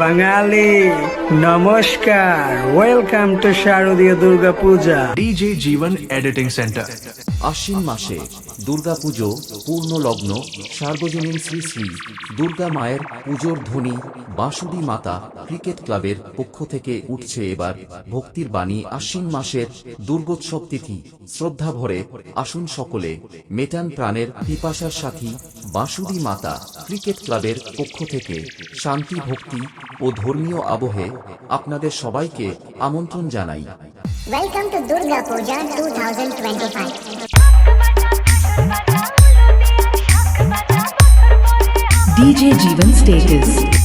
বাঙালি নমস্কার, welcome to শারদীয় দুর্গা পূজা। DJ জীবন editing centre. আশ্বিন মাসে দুর্গাপুজো পূর্ণ লগ্ন, সার্বজনীন শ্রী শ্রী দুর্গা মায়ের পুজোর ধ্বনি বাঁশুড়ি মাতা ক্রিকেট ক্লাবের পক্ষ থেকে উঠছে এবার ভক্তির বাণী। আশ্বিন মাসের দুর্গোৎসব তিথি শ্রদ্ধা ভরে আসুন সকলে, মেটান প্রাণের পিপাসার সাথী। বাঁশুড়ি মাতা ক্রিকেট ক্লাবের পক্ষ থেকে শান্তি, ভক্তি ও ধর্মীয় আবহে আপনাদের সবাইকে আমন্ত্রণ জানাই। Welcome to Durga Puja 2025. DJ Jeevan Status.